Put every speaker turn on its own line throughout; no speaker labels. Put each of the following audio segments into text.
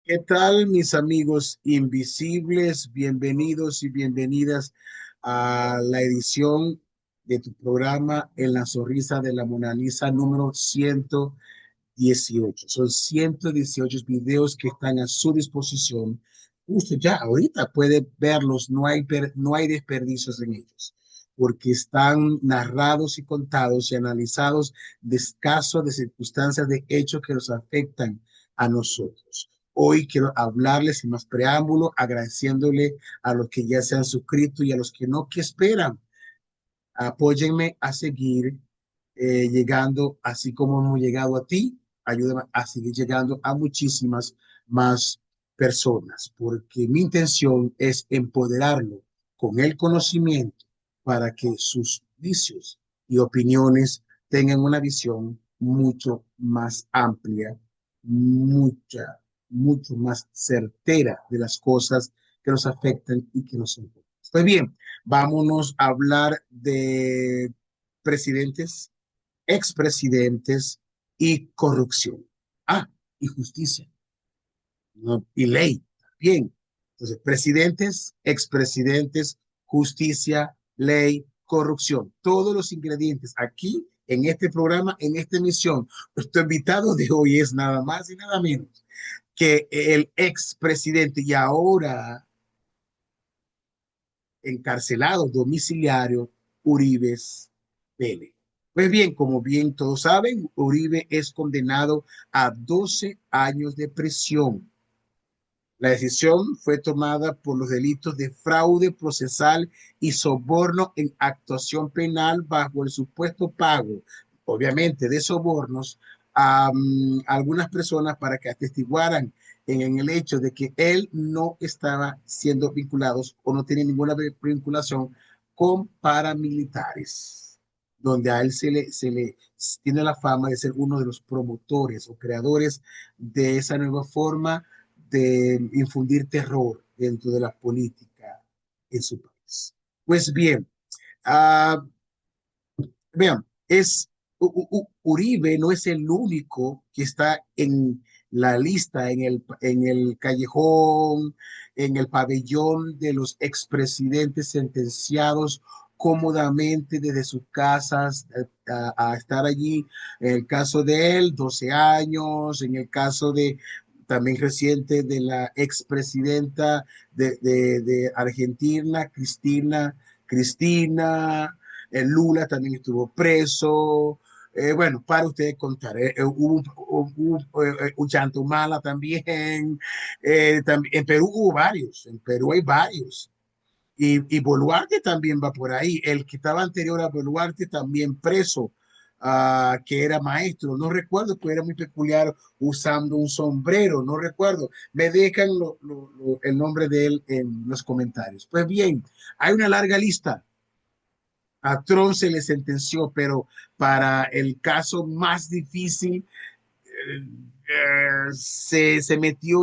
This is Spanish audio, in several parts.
¿Qué tal, mis amigos invisibles? Bienvenidos y bienvenidas a la edición de tu programa En la Sonrisa de la Mona Lisa número 118. Son 118 videos que están a su disposición. Usted ya ahorita puede verlos, no hay desperdicios en ellos, porque están narrados y contados y analizados de casos, de circunstancias, de hechos que nos afectan a nosotros. Hoy quiero hablarles sin más preámbulo, agradeciéndole a los que ya se han suscrito y a los que no, que esperan. Apóyenme a seguir llegando, así como hemos llegado a ti, ayúdame a seguir llegando a muchísimas más personas, porque mi intención es empoderarlo con el conocimiento para que sus vicios y opiniones tengan una visión mucho más amplia, mucho más certera de las cosas que nos afectan y que nos importan. Pues bien, vámonos a hablar de presidentes, expresidentes y corrupción. Y justicia, ¿no? Y ley también. Entonces, presidentes, expresidentes, justicia, ley, corrupción. Todos los ingredientes aquí en este programa, en esta emisión. Nuestro invitado de hoy es nada más y nada menos que el expresidente y ahora encarcelado domiciliario Uribe Vélez. Pues bien, como bien todos saben, Uribe es condenado a 12 años de prisión. La decisión fue tomada por los delitos de fraude procesal y soborno en actuación penal bajo el supuesto pago, obviamente, de sobornos a algunas personas para que atestiguaran en el hecho de que él no estaba siendo vinculados o no tenía ninguna vinculación con paramilitares, donde a él se le tiene la fama de ser uno de los promotores o creadores de esa nueva forma de infundir terror dentro de la política en su país. Pues bien, uh, vean, Uribe no es el único que está en la lista, en el callejón, en el pabellón de los expresidentes sentenciados cómodamente desde sus casas a estar allí. En el caso de él, 12 años, en el caso de también reciente de la expresidenta de Argentina, Cristina, Lula también estuvo preso. Bueno, para ustedes contar, hubo un Chantumala también, también. En Perú hubo varios, en Perú hay varios. Y Boluarte también va por ahí. El que estaba anterior a Boluarte también preso, que era maestro. No recuerdo, que era muy peculiar usando un sombrero. No recuerdo. Me dejan el nombre de él en los comentarios. Pues bien, hay una larga lista. A Trump se le sentenció, pero para el caso más difícil se metió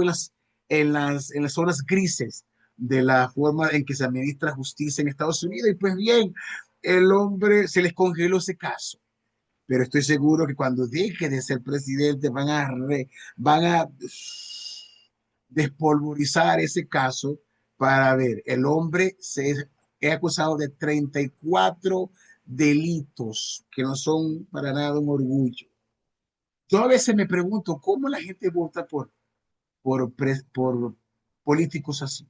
en las zonas grises de la forma en que se administra justicia en Estados Unidos. Y pues bien, el hombre se les congeló ese caso. Pero estoy seguro que cuando deje de ser presidente van a despolvorizar ese caso para ver. El hombre se es acusado de 34 delitos que no son para nada un orgullo. Yo a veces me pregunto cómo la gente vota por políticos así.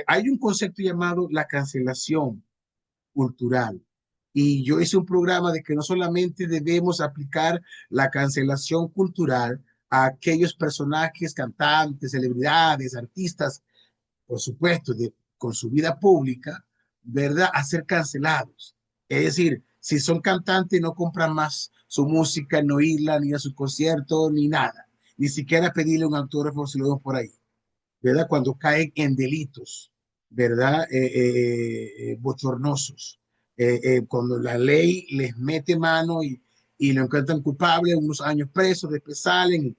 Hay un concepto llamado la cancelación cultural. Y yo hice un programa de que no solamente debemos aplicar la cancelación cultural a aquellos personajes, cantantes, celebridades, artistas, por supuesto, con su vida pública, ¿verdad? A ser cancelados. Es decir, si son cantantes, no compran más su música, no irla, ni a su concierto, ni nada. Ni siquiera pedirle un autógrafo si lo vemos por ahí, ¿verdad? Cuando caen en delitos, ¿verdad? Bochornosos. Cuando la ley les mete mano y lo encuentran culpable, unos años presos, después salen.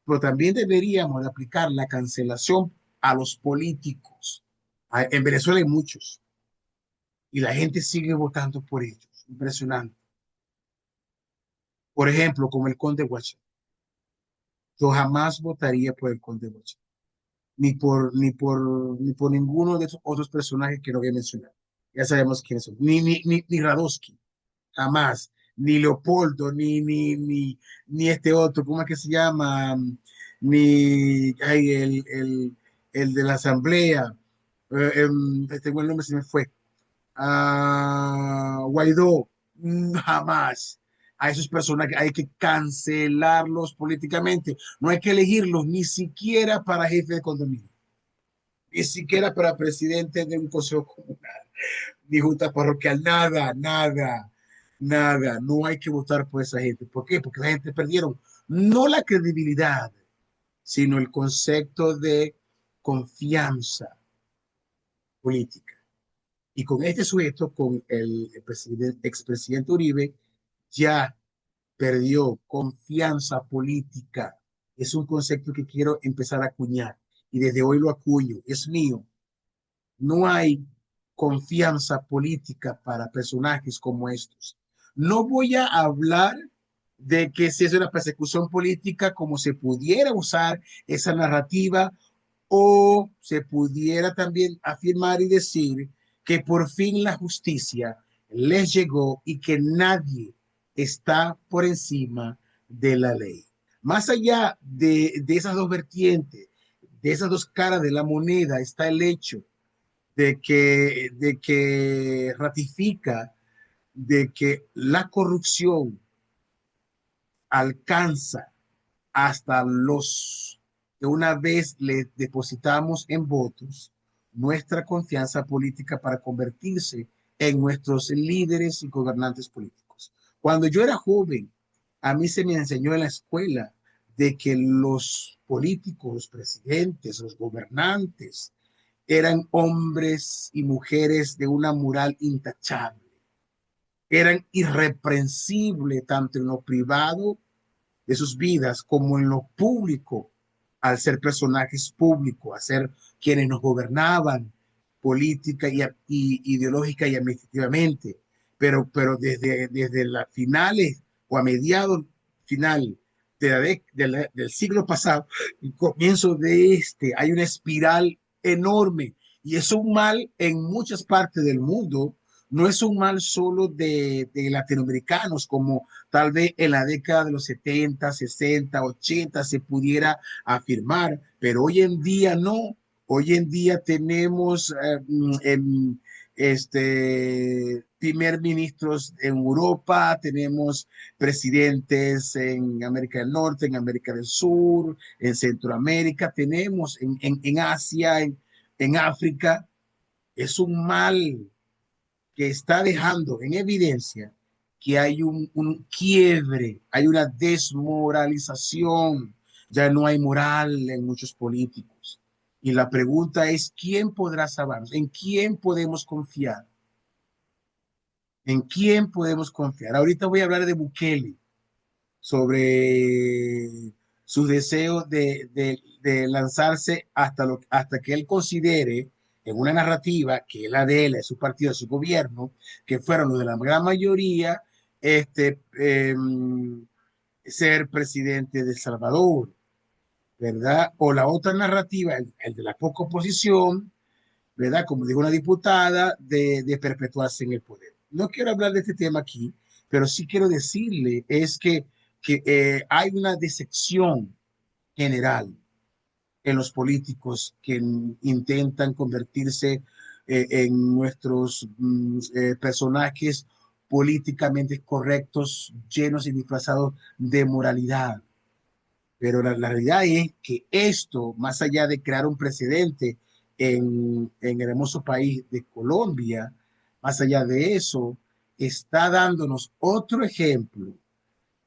Pero también deberíamos de aplicar la cancelación a los políticos. En Venezuela hay muchos y la gente sigue votando por ellos. Impresionante. Por ejemplo, como el Conde Guacha. yo jamás votaría por el Conde Bocha, ni por ninguno de esos otros personajes que no voy a mencionar. Ya sabemos quiénes son. Ni Radowski, jamás. Ni Leopoldo, ni este otro, ¿cómo es que se llama? Ni ay, el de la Asamblea. Tengo el nombre, se me fue. Guaidó, jamás. A esos personajes hay que cancelarlos políticamente. No hay que elegirlos ni siquiera para jefe de condominio, ni siquiera para presidente de un consejo comunal, ni junta parroquial, nada, nada, nada. No hay que votar por esa gente. ¿Por qué? Porque la gente perdieron no la credibilidad, sino el concepto de confianza política. Y con este sujeto, con el expresidente Uribe, ya perdió confianza política. Es un concepto que quiero empezar a acuñar y desde hoy lo acuño, es mío. No hay confianza política para personajes como estos. No voy a hablar de que si es una persecución política, como se pudiera usar esa narrativa, o se pudiera también afirmar y decir que por fin la justicia les llegó y que nadie está por encima de la ley. Más allá de esas dos vertientes, de esas dos caras de la moneda, está el hecho de que ratifica de que la corrupción alcanza hasta los que una vez le depositamos en votos nuestra confianza política para convertirse en nuestros líderes y gobernantes políticos. Cuando yo era joven, a mí se me enseñó en la escuela de que los políticos, los presidentes, los gobernantes, eran hombres y mujeres de una moral intachable, eran irreprensibles tanto en lo privado de sus vidas como en lo público, al ser personajes públicos, a ser quienes nos gobernaban política y ideológica y administrativamente. Pero desde las finales o a mediados final del siglo pasado y comienzo de este, hay una espiral enorme y es un mal en muchas partes del mundo. No es un mal solo de latinoamericanos, como tal vez en la década de los 70, 60, 80 se pudiera afirmar, pero hoy en día no. Hoy en día tenemos primer ministros en Europa, tenemos presidentes en América del Norte, en América del Sur, en Centroamérica, tenemos en Asia, en África. Es un mal que está dejando en evidencia que hay un quiebre, hay una desmoralización, ya no hay moral en muchos políticos. Y la pregunta es, ¿quién podrá salvarnos? ¿En quién podemos confiar? ¿En quién podemos confiar? Ahorita voy a hablar de Bukele, sobre sus deseos de lanzarse hasta que él considere en una narrativa que es la de él, es su partido, es su gobierno, que fueron los de la gran mayoría, este, eh, ser presidente de El Salvador, ¿verdad? O la otra narrativa, el de la poca oposición, ¿verdad? Como dijo una diputada, de perpetuarse en el poder. No quiero hablar de este tema aquí, pero sí quiero decirle es que hay una decepción general en los políticos que intentan convertirse en nuestros personajes políticamente correctos, llenos y disfrazados de moralidad. Pero la realidad es que esto, más allá de crear un precedente en el hermoso país de Colombia, más allá de eso, está dándonos otro ejemplo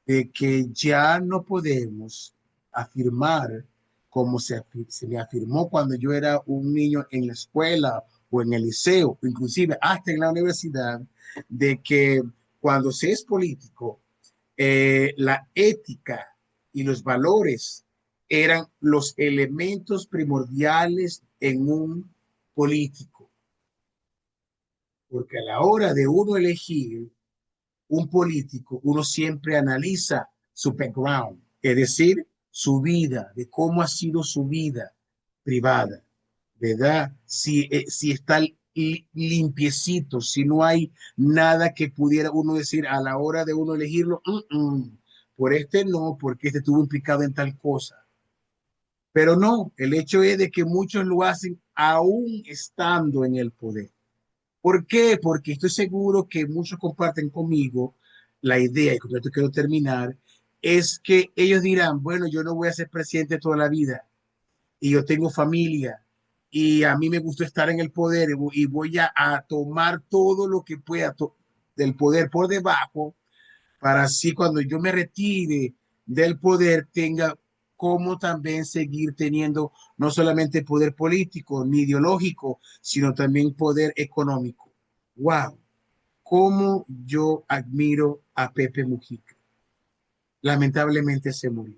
de que ya no podemos afirmar como se me afirmó cuando yo era un niño en la escuela o en el liceo, inclusive hasta en la universidad, de que cuando se es político, la ética y los valores eran los elementos primordiales en un político, porque a la hora de uno elegir un político, uno siempre analiza su background, es decir, su vida, de cómo ha sido su vida privada, ¿verdad? Si está limpiecito, si no hay nada que pudiera uno decir a la hora de uno elegirlo, por este no, porque este estuvo implicado en tal cosa. Pero no, el hecho es de que muchos lo hacen aún estando en el poder. ¿Por qué? Porque estoy seguro que muchos comparten conmigo la idea, y con esto quiero terminar, es que ellos dirán, bueno, yo no voy a ser presidente toda la vida, y yo tengo familia, y a mí me gustó estar en el poder, y voy a tomar todo lo que pueda del poder por debajo, para así cuando yo me retire del poder tenga como también seguir teniendo no solamente poder político ni ideológico, sino también poder económico. ¡Wow! Cómo yo admiro a Pepe Mujica. Lamentablemente se murió.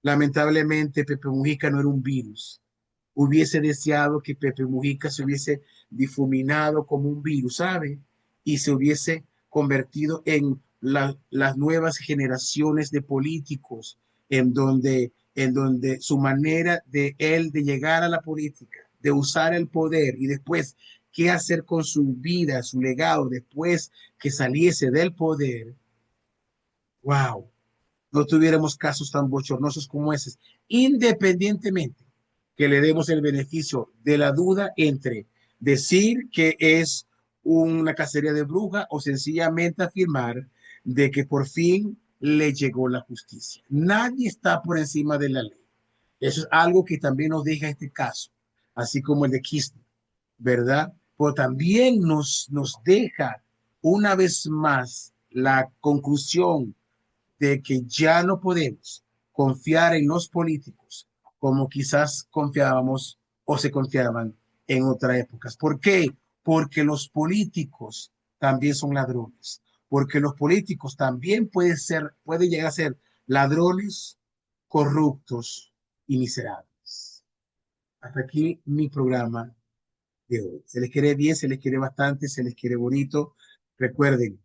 Lamentablemente Pepe Mujica no era un virus. Hubiese deseado que Pepe Mujica se hubiese difuminado como un virus, ¿sabe? Y se hubiese convertido en las nuevas generaciones de políticos, en donde su manera de él de llegar a la política, de usar el poder y después qué hacer con su vida, su legado, después que saliese del poder, wow, no tuviéramos casos tan bochornosos como esos, independientemente que le demos el beneficio de la duda entre decir que es una cacería de bruja o sencillamente afirmar de que por fin le llegó la justicia. Nadie está por encima de la ley. Eso es algo que también nos deja este caso, así como el de Kirchner, ¿verdad? Pero también nos deja una vez más la conclusión de que ya no podemos confiar en los políticos como quizás confiábamos o se confiaban en otras épocas. ¿Por qué? Porque los políticos también son ladrones, porque los políticos también pueden llegar a ser ladrones, corruptos y miserables. Hasta aquí mi programa de hoy. Se les quiere bien, se les quiere bastante, se les quiere bonito. Recuerden,